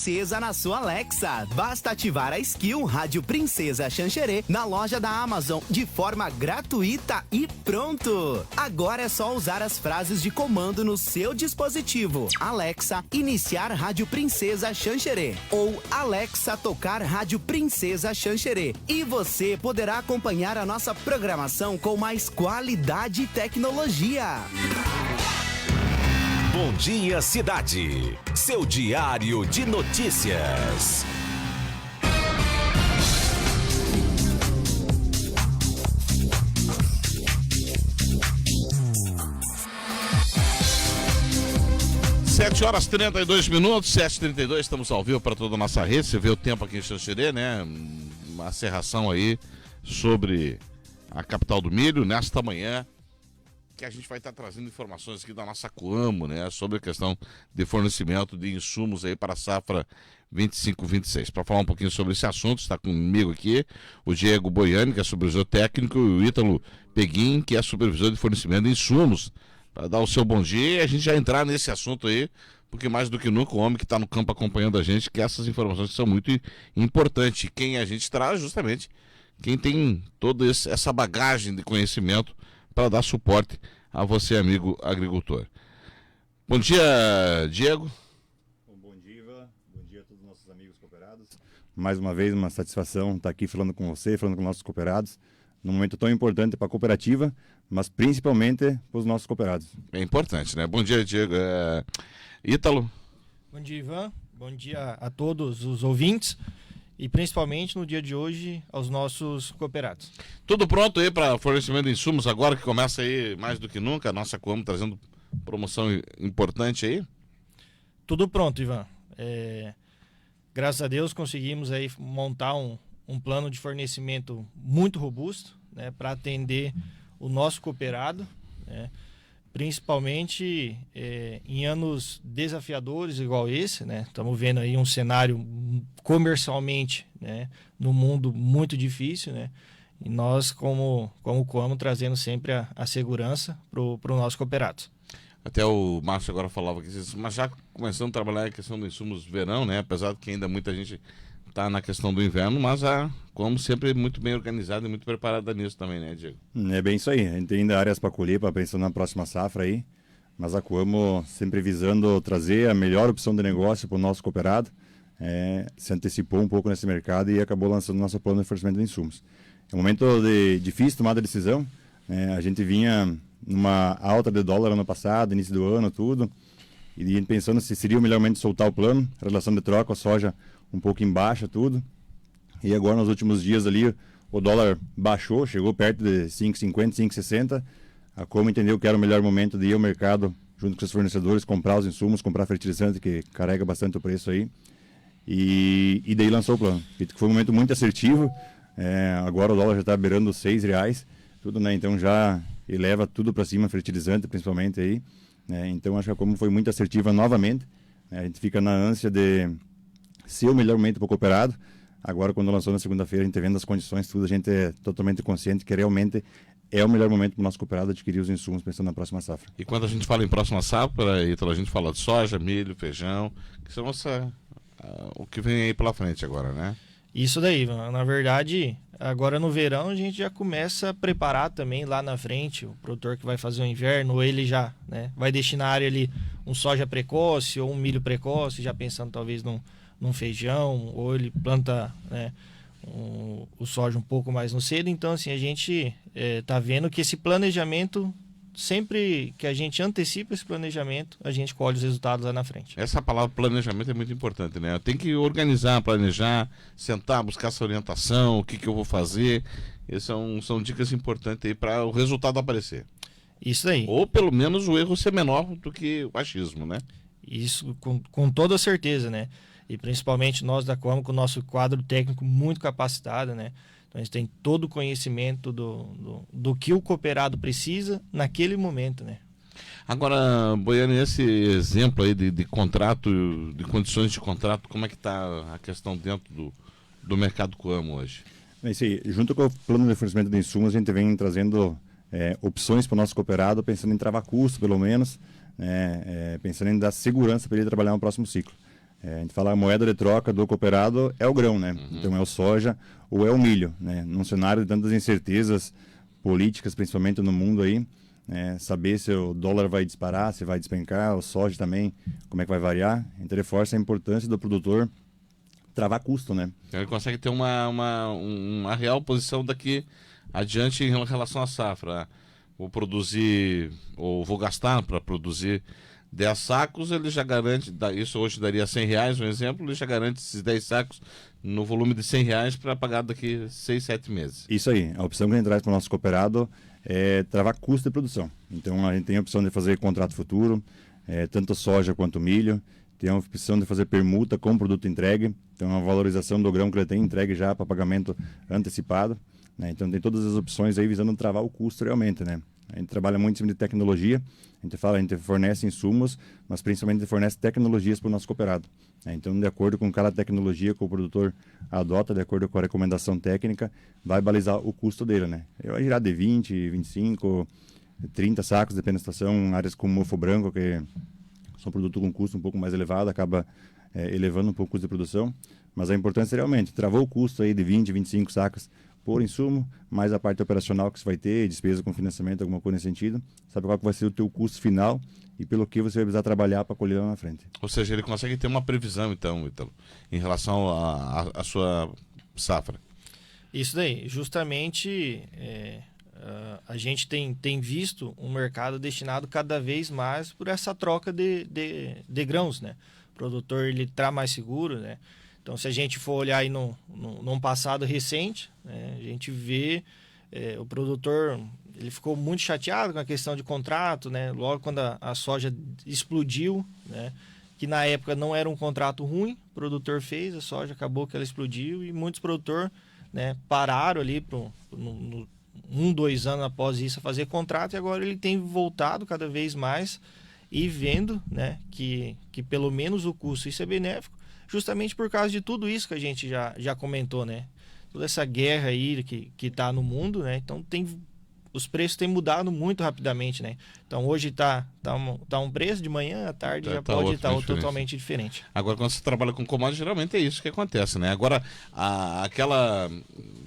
Princesa na sua Alexa. Basta ativar a skill Rádio Princesa Xanxerê na loja da Amazon de forma gratuita e pronto! Agora é só usar as frases de comando no seu dispositivo. Alexa, iniciar Rádio Princesa Xanxerê. Ou Alexa, tocar Rádio Princesa Xanxerê. E você poderá acompanhar a nossa programação com mais qualidade e tecnologia. Bom Dia Cidade, seu diário de notícias. Sete horas 32 minutos, 7h32, estamos ao vivo para toda a nossa rede. Você vê o tempo aqui em Xanxerê, né? Uma serração aí sobre a capital do milho nesta manhã, que a gente vai estar trazendo informações aqui da nossa Coamo, né, sobre a questão de fornecimento de insumos aí para a safra 25-26. Para falar um pouquinho sobre esse assunto, está comigo aqui o Diego Boiani, que é supervisor técnico, e o Ítalo Peguim, que é supervisor de fornecimento de insumos, para dar o seu bom dia e a gente já entrar nesse assunto aí, porque mais do que nunca o homem que está no campo acompanhando a gente, que essas informações são muito importantes. Quem a gente traz, justamente, quem tem toda essa bagagem de conhecimento para dar suporte a você, amigo agricultor. Bom dia, Diego. Bom dia, Ivan. Bom dia a todos os nossos amigos cooperados. Mais uma vez, uma satisfação estar aqui falando com você, falando com nossos cooperados, num momento tão importante para a cooperativa, mas principalmente para os nossos cooperados. É importante, né? Bom dia, Diego. Ítalo. Bom dia, Ivan. Bom dia a todos os ouvintes. E principalmente no dia de hoje aos nossos cooperados. Tudo pronto aí para fornecimento de insumos agora que começa aí mais do que nunca, a nossa Coamo trazendo promoção importante aí? Tudo pronto, Ivan. Graças a Deus conseguimos aí montar um plano de fornecimento muito robusto, né, para atender o nosso cooperado, né, principalmente em anos desafiadores igual esse, né? Estamos vendo aí um cenário comercialmente, né, no mundo muito difícil, né? E nós, como Coamo, trazendo sempre a segurança para o nosso cooperado. Até o Márcio agora falava que mas já começando a trabalhar a questão dos insumos verão, né? Apesar de que ainda muita gente está na questão do inverno, mas como sempre, muito bem organizada e muito preparada nisso também, né, Diego? É bem isso aí. A gente tem ainda áreas para colher, para pensar na próxima safra aí, mas a Coamo sempre visando trazer a melhor opção de negócio para o nosso cooperado, se antecipou um pouco nesse mercado e acabou lançando nosso plano de fornecimento de insumos. É um momento difícil tomar a decisão, a gente vinha numa alta de dólar ano passado, início do ano, tudo, e a gente pensando se seria o melhor momento de soltar o plano, a relação de troca, a soja um pouco em baixa, tudo. E agora, nos últimos dias ali, o dólar baixou, chegou perto de 5,50, 5,60. A Coamo entendeu que era o melhor momento de ir ao mercado, junto com os fornecedores, comprar os insumos, comprar fertilizante, que carrega bastante o preço aí. E daí lançou o plano. E foi um momento muito assertivo. Agora o dólar já está beirando os R$6, tudo, né? Então já eleva tudo para cima, fertilizante principalmente aí. Então acho que a Coamo foi muito assertiva novamente. A gente fica na ânsia de ser o melhor momento para o cooperado. Agora, quando lançou na segunda-feira, a gente vendo as condições, tudo, a gente é totalmente consciente que realmente é o melhor momento para o nosso cooperado adquirir os insumos pensando na próxima safra. E quando a gente fala em próxima safra, Ítalo, a gente fala de soja, milho, feijão, que são o que vem aí pela frente agora, né? Isso daí, na verdade, agora no verão a gente já começa a preparar também lá na frente, o produtor que vai fazer o inverno, ou ele já, né, vai destinar ali um soja precoce ou um milho precoce, já pensando talvez num feijão, ou ele planta, né, o soja um pouco mais no cedo. Então assim, a gente tá vendo que esse planejamento, sempre que a gente antecipa esse planejamento, a gente colhe os resultados lá na frente. Essa palavra planejamento é muito importante, né? Tem que organizar, planejar, sentar, buscar essa orientação, o que eu vou fazer. Essas são dicas importantes aí para o resultado aparecer. Isso aí. Ou pelo menos o erro ser menor do que o achismo, né? Isso com toda certeza, né? E principalmente nós da Coamo, com o nosso quadro técnico muito capacitado, né? Então a gente tem todo o conhecimento do que o cooperado precisa naquele momento, né? Agora, Boiani, esse exemplo aí de contrato, de condições de contrato, como é que está a questão dentro do mercado Coamo hoje? É isso aí. Junto com o plano de fornecimento de insumos, a gente vem trazendo opções para o nosso cooperado, pensando em travar custo, pelo menos, pensando em dar segurança para ele trabalhar no próximo ciclo. A gente fala a moeda de troca do cooperado é o grão, né? Então é o soja ou é o milho, né? Num cenário de tantas incertezas políticas, principalmente no mundo aí, saber se o dólar vai disparar, se vai despencar, o soja também, como é que vai variar. Então reforça a importância do produtor travar custo, né? Então ele consegue ter uma real posição daqui adiante em relação à safra. Vou produzir, ou vou gastar para produzir 10 sacos, ele já garante, isso hoje daria R$100, um exemplo, ele já garante esses 10 sacos no volume de R$100 para pagar daqui 6, 7 meses. Isso aí, a opção que a gente traz para o nosso cooperado é travar custo de produção. Então a gente tem a opção de fazer contrato futuro, tanto soja quanto milho, tem a opção de fazer permuta com produto entregue, então a valorização do grão que ele tem entregue já para pagamento antecipado, né? Então tem todas as opções aí visando travar o custo realmente, né? A gente trabalha muito em cima de tecnologia, a gente fornece insumos, mas principalmente fornece tecnologias para o nosso cooperado. Então, de acordo com cada tecnologia que o produtor adota, de acordo com a recomendação técnica, vai balizar o custo dele, né? Vai girar de 20, 25, 30 sacos, depende da situação, áreas como mofo branco, que são produtos com custo um pouco mais elevado, acaba elevando um pouco o custo de produção, mas a importância realmente, travou o custo aí de 20, 25 sacos por insumo, mais a parte operacional que você vai ter, despesa com financiamento, alguma coisa nesse sentido, sabe qual que vai ser o teu custo final e pelo que você vai precisar trabalhar para colher lá na frente. Ou seja, ele consegue ter uma previsão, então, Ítalo, em relação à sua safra. Isso daí, justamente a gente tem visto um mercado destinado cada vez mais por essa troca de grãos, né? O produtor ele está mais seguro, né? Então, se a gente for olhar aí num passado recente, né, a gente vê o produtor, ele ficou muito chateado com a questão de contrato, né? Logo quando a soja explodiu, né? Que na época não era um contrato ruim, o produtor fez, a soja acabou que ela explodiu e muitos produtores, né, pararam ali 1, 2 anos após isso a fazer contrato e agora ele tem voltado cada vez mais e vendo, né, que pelo menos o custo, isso é benéfico, justamente por causa de tudo isso que a gente já comentou, né? Toda essa guerra aí que está no mundo, né? Então os preços têm mudado muito rapidamente, né? Então hoje tá um preço, de manhã à tarde já pode estar totalmente diferente. Agora, quando você trabalha com commodity, geralmente é isso que acontece, né? Agora,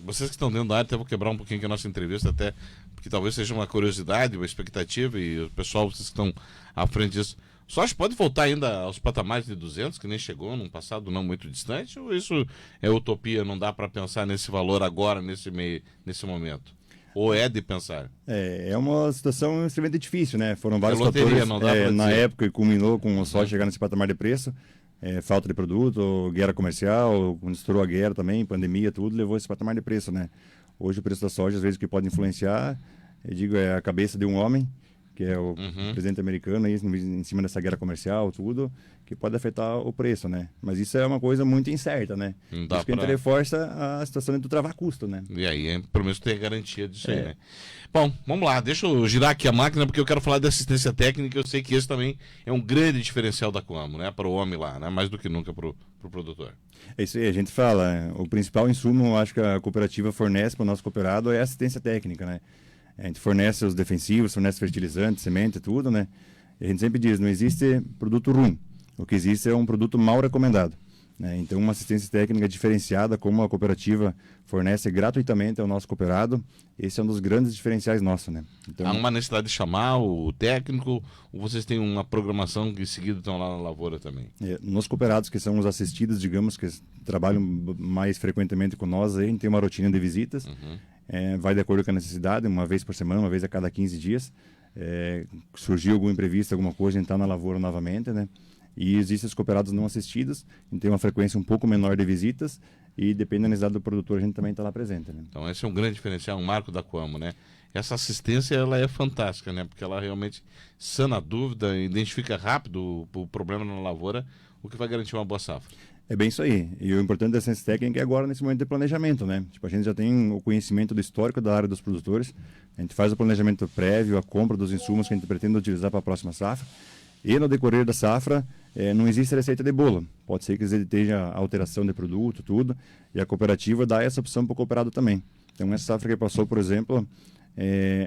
vocês que estão dentro da área, até vou quebrar um pouquinho aqui a nossa entrevista, até porque talvez seja uma curiosidade, uma expectativa, e o pessoal, vocês que estão à frente disso, soja pode voltar ainda aos patamares de 200, que nem chegou num passado não muito distante, ou isso é utopia, não dá para pensar nesse valor agora, nesse momento? Ou é de pensar? É uma situação extremamente difícil, né? Foram vários loteria, fatores não dá pra na dizer. época e culminou com o soja chegar nesse patamar de preço. Falta de produto, guerra comercial, quando estourou a guerra também, pandemia, tudo levou esse patamar de preço, né? Hoje o preço da soja, às vezes, o que pode influenciar, eu digo, é a cabeça de um homem, que é o presidente americano, aí, em cima dessa guerra comercial, tudo, que pode afetar o preço, né? Mas isso é uma coisa muito incerta, né? Não dá isso que a gente reforça a situação de travar custo, né? E aí, pelo menos ter garantia disso aí, né? Bom, vamos lá, deixa eu girar aqui a máquina, porque eu quero falar de assistência técnica, eu sei que esse também é um grande diferencial da Coamo, né? Para o homem lá, né? Mais do que nunca para o produtor. É isso aí, a gente fala, o principal insumo, eu acho que a cooperativa fornece para o nosso cooperado é a assistência técnica, né? A gente fornece os defensivos, fornece fertilizante, semente, tudo, né? E a gente sempre diz, não existe produto ruim. O que existe é um produto mal recomendado, né? Então, uma assistência técnica diferenciada, como a cooperativa fornece gratuitamente ao nosso cooperado, esse é um dos grandes diferenciais nossos, né? Então, há uma necessidade de chamar o técnico, ou vocês têm uma programação que em seguida estão lá na lavoura também? Nos cooperados que são os assistidos, digamos, que trabalham mais frequentemente com nós, a gente tem uma rotina de visitas. Vai de acordo com a necessidade, uma vez por semana, uma vez a cada 15 dias. Surgiu algum imprevisto, alguma coisa, a gente está na lavoura novamente, né? E existem os cooperados não assistidos, a gente tem uma frequência um pouco menor de visitas e depende da necessidade do produtor, a gente também está lá presente, né? Então esse é um grande diferencial, um marco da Coamo, né? Essa assistência, ela é fantástica, né? Porque ela realmente sana a dúvida, identifica rápido o problema na lavoura, o que vai garantir uma boa safra. É bem isso aí. E o importante da ciência técnica é agora nesse momento de planejamento, né? Tipo, a gente já tem o conhecimento do histórico da área dos produtores, a gente faz o planejamento prévio, a compra dos insumos que a gente pretende utilizar para a próxima safra, e no decorrer da safra não existe receita de bolo. Pode ser que esteja alteração de produto, tudo, e a cooperativa dá essa opção para o cooperado também. Então, essa safra que passou, por exemplo,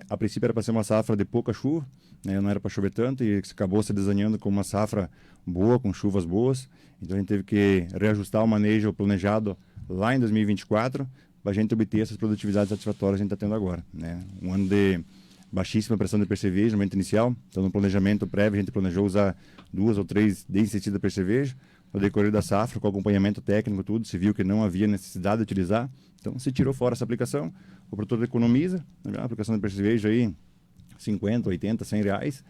A princípio era para ser uma safra de pouca chuva, né? Não era para chover tanto e acabou se desenhando com uma safra boa, com chuvas boas. Então a gente teve que reajustar o manejo planejado lá em 2024 para a gente obter essas produtividades satisfatórias que a gente está tendo agora, né? Um ano de baixíssima pressão de percevejo no momento inicial. Então no planejamento prévio a gente planejou usar 2 ou 3 de percevejo. No decorrer da safra, com acompanhamento técnico, tudo, se viu que não havia necessidade de utilizar. Então se tirou fora essa aplicação. O produtor economiza, né? A aplicação de percevejo aí 50, 80, 100 reais.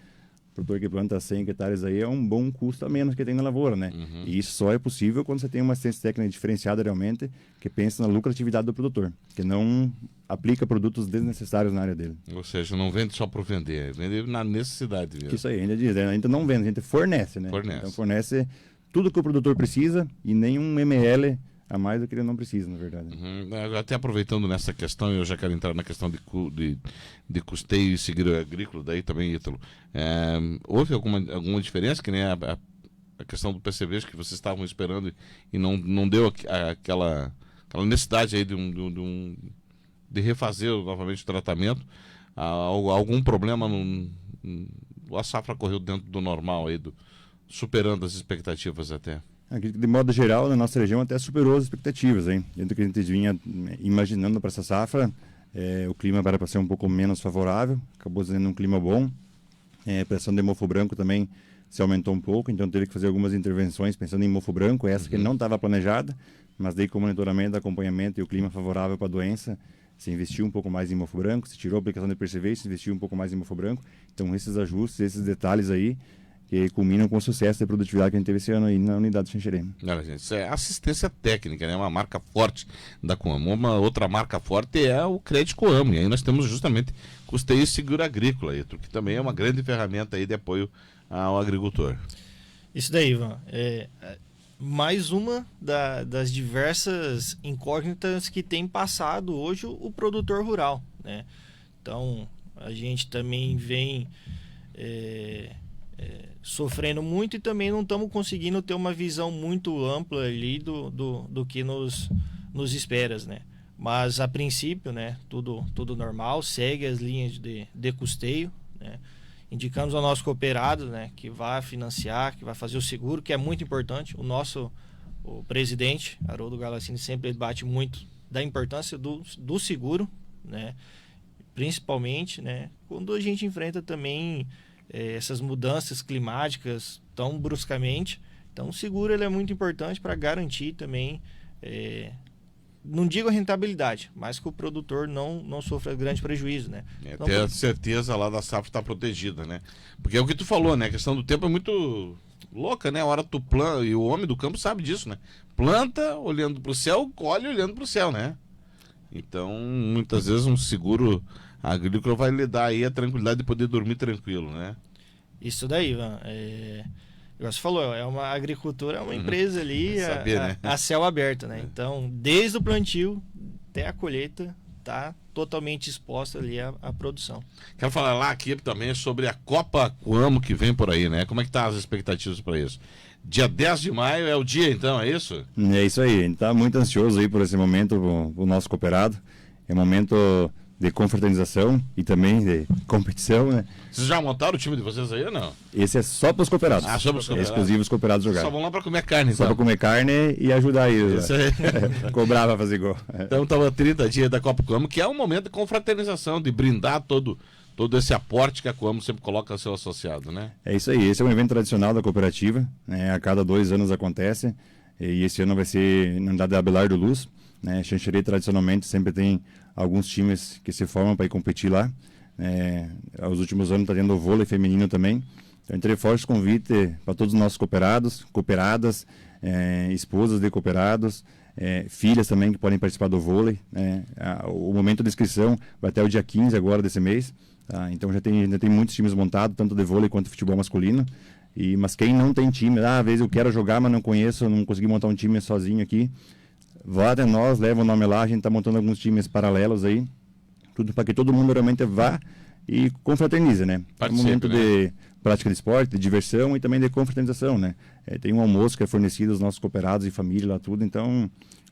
O produtor que planta 100 hectares aí é um bom custo a menos que tem na lavoura, né? E isso só é possível quando você tem uma assistência técnica diferenciada realmente, que pensa na lucratividade do produtor, que não aplica produtos desnecessários na área dele. Ou seja, não vende só por vender, vende na necessidade mesmo. Isso aí, ainda diz, a gente não vende, a gente fornece, né? Fornece. Então fornece tudo que o produtor precisa e nenhum ml a mais do que ele não precisa, na verdade. Até aproveitando nessa questão, eu já quero entrar na questão de custeio e seguro agrícola, daí também, Ítalo. Houve alguma diferença, que nem a questão do percevejo que vocês estavam esperando e não deu aquela necessidade aí de refazer novamente o tratamento? Algum problema? A safra correu dentro do normal aí, superando as expectativas até? De modo geral, na nossa região até superou as expectativas, hein? Dentro do que a gente vinha imaginando para essa safra, o clima era para ser um pouco menos favorável, acabou sendo um clima bom. A pressão de mofo branco também se aumentou um pouco, então teve que fazer algumas intervenções pensando em mofo branco, essa que não estava planejada, mas daí com o monitoramento, acompanhamento e o clima favorável para a doença, se investiu um pouco mais em mofo branco, se tirou a aplicação de percevejo, se investiu um pouco mais em mofo branco. Então esses ajustes, esses detalhes aí, que culminam com o sucesso da produtividade que a gente teve esse ano aí na unidade de Xanxerê. Olha, gente, isso é assistência técnica, né? Uma marca forte da Coamo. Uma outra marca forte é o Crédito Coamo. E aí nós temos justamente custeio e seguro agrícola, que também é uma grande ferramenta aí de apoio ao agricultor. Isso daí, Ivan. Mais uma das diversas incógnitas que tem passado hoje o produtor rural, né? Então, a gente também vem sofrendo muito e também não estamos conseguindo ter uma visão muito ampla ali do que nos espera, né? Mas a princípio, né, tudo normal, segue as linhas de custeio, né? Indicamos ao nosso cooperado, né, que vai financiar, que vai fazer o seguro, que é muito importante. O presidente, Haroldo Galassini, sempre bate muito da importância do seguro, né? Principalmente, né, quando a gente enfrenta também essas mudanças climáticas tão bruscamente. Então o seguro ele é muito importante para garantir também, não digo a rentabilidade, mas que o produtor não sofra grande prejuízo, né? Então, ter a certeza lá da safra está protegida, né? Porque é o que tu falou, né? A questão do tempo é muito louca, né? A hora tu planta, e o homem do campo sabe disso, né? Planta olhando para o céu, colhe olhando para o céu, né? Então, muitas vezes um seguro agrícola vai lhe dar aí a tranquilidade de poder dormir tranquilo, né? Isso daí, Ivan. Você falou, uma agricultura, é uma empresa ali né? a céu aberto, né? Então, desde o plantio até a colheita, tá totalmente exposta ali à produção. Quero falar lá aqui também sobre a Copa Coamo que vem por aí, né? Como é que tá as expectativas para isso? Dia 10 de maio é o dia, então, é isso? É isso aí, a gente está muito ansioso aí por esse momento, o nosso cooperado. É um momento de confraternização e também de competição, né? Vocês já montaram o time de vocês aí ou não? Esse é só para os cooperados. Ah, só para os cooperados. É exclusivo os cooperados jogar. Só vão lá para comer carne, Só então. para comer carne e ajudar aí. Isso aí. Cobrar para fazer gol. Então estava 30 dias da Copa Coamo, que é um momento de confraternização, de brindar todo esse aporte que a Coamo sempre coloca ao seu associado, né? É isso aí, esse é um evento tradicional da cooperativa, né? A cada 2 anos acontece, e esse ano vai ser na unidade da Abelardo Luz, né? Xanxerê tradicionalmente sempre tem alguns times que se formam para ir competir lá, aos últimos anos está tendo o vôlei feminino também, então entrei forte convite para todos os nossos cooperados, cooperadas, esposas de cooperados, filhas também que podem participar do vôlei, né? O momento de inscrição vai até o dia 15 agora desse mês. Então já tem muitos times montados, tanto de vôlei quanto de futebol masculino. Mas quem não tem time, às vezes eu quero jogar, mas não conheço, não consegui montar um time sozinho aqui, vá até nós, leva o nome lá, a gente está montando alguns times paralelos aí, tudo para que todo mundo realmente vá e confraternize, né? É um momento de prática de esporte, de diversão e também de confraternização, né? Tem um almoço que é fornecido aos nossos cooperados e família lá tudo, então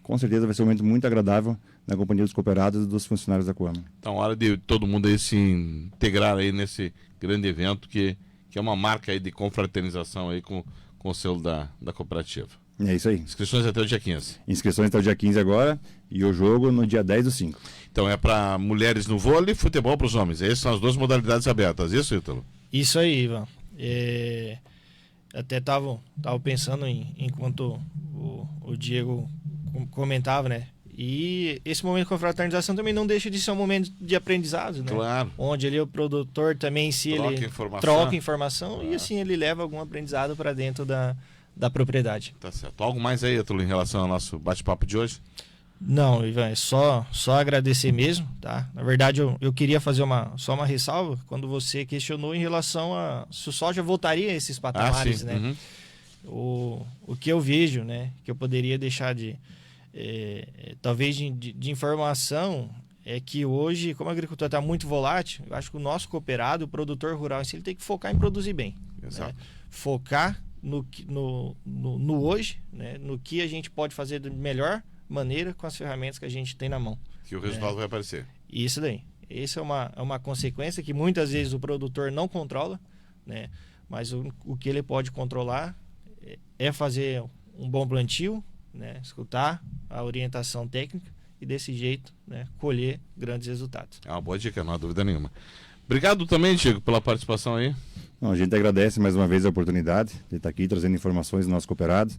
com certeza vai ser um momento muito agradável na companhia dos cooperados e dos funcionários da Coamo. Então, hora de todo mundo aí se integrar aí nesse grande evento que é uma marca aí de confraternização aí com o selo da cooperativa. É isso aí. Inscrições até o dia 15. Inscrições até o dia 15 agora e o jogo no dia 10/5. Então é para mulheres no vôlei e futebol para os homens. Essas são as duas modalidades abertas, isso, Ítalo? Isso aí, Ivan. Até tava pensando enquanto o Diego comentava, né? E esse momento de confraternização também não deixa de ser um momento de aprendizado, né? Claro. Onde ali o produtor também troca informação e assim ele leva algum aprendizado para dentro da propriedade. Tá certo. Algo mais aí, Ítalo, em relação ao nosso bate-papo de hoje? Não, Ivan, é só agradecer mesmo, tá? Na verdade, eu queria fazer só uma ressalva quando você questionou em relação a se o soja voltaria a esses patamares, né? Uhum. O que eu vejo, né, que eu poderia deixar talvez de informação é que hoje, como a agricultura está muito volátil, eu acho que o nosso cooperado, o produtor rural, ele tem que focar em produzir bem. Exato. Né? Focar no hoje, né? No que a gente pode fazer de melhor maneira com as ferramentas que a gente tem na mão. Que o resultado vai aparecer. Isso daí. Essa é uma consequência que muitas vezes o produtor não controla, né? Mas o que ele pode controlar é fazer um bom plantio, né? Escutar a orientação técnica e desse jeito, né, colher grandes resultados. É uma boa dica, não há dúvida nenhuma. Obrigado também, Diego, pela participação aí. Não, a gente agradece mais uma vez a oportunidade de estar aqui trazendo informações do nosso cooperado.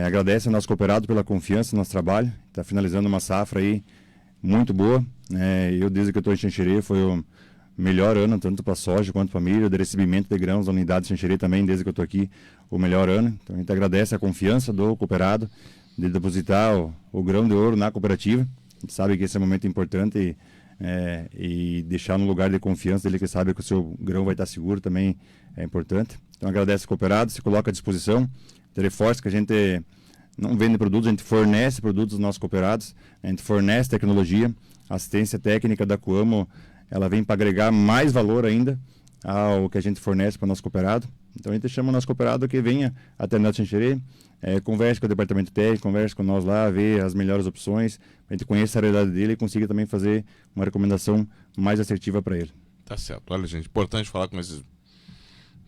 Agradece ao nosso cooperado pela confiança no nosso trabalho. Está finalizando uma safra aí muito boa. Eu, desde que eu estou em Xanxerê, foi o melhor ano, tanto para soja quanto para milho. De recebimento de grãos da unidade de Xanxerê também, desde que eu estou aqui, o melhor ano. Então a gente agradece a confiança do cooperado de depositar o grão de ouro na cooperativa. A gente sabe que esse é um momento importante e deixar no lugar de confiança dele, que sabe que o seu grão vai estar seguro, também é importante. Então agradece o cooperado, se coloca à disposição. Reforça que a gente não vende produtos, a gente fornece produtos aos nossos cooperados, a gente fornece tecnologia, assistência técnica da Coamo, ela vem para agregar mais valor ainda ao que a gente fornece para o nosso cooperado. Então a gente chama o nosso cooperado que venha até o Xanxerê, converse com o departamento técnico, converse com nós lá, vê as melhores opções, a gente conheça a realidade dele e consiga também fazer uma recomendação mais assertiva para ele. Tá certo. Olha, gente, importante falar com esse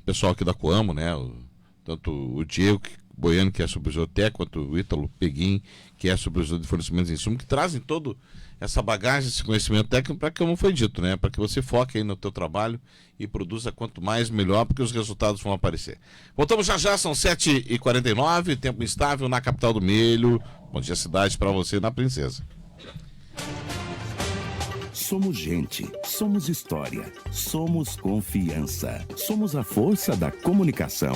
pessoal aqui da Coamo, né? Tanto o Diego Boiano, que é supervisor técnico, quanto o Ítalo Peguim, que é supervisor de fornecimento de insumos, que trazem toda essa bagagem, esse conhecimento técnico para que, como foi dito, né? Para que você foque aí no teu trabalho e produza quanto mais melhor, porque os resultados vão aparecer. Voltamos já, são 7h49, tempo instável na capital do milho. Bom dia, cidade, para você na Princesa. Somos gente, somos história, somos confiança, somos a força da comunicação.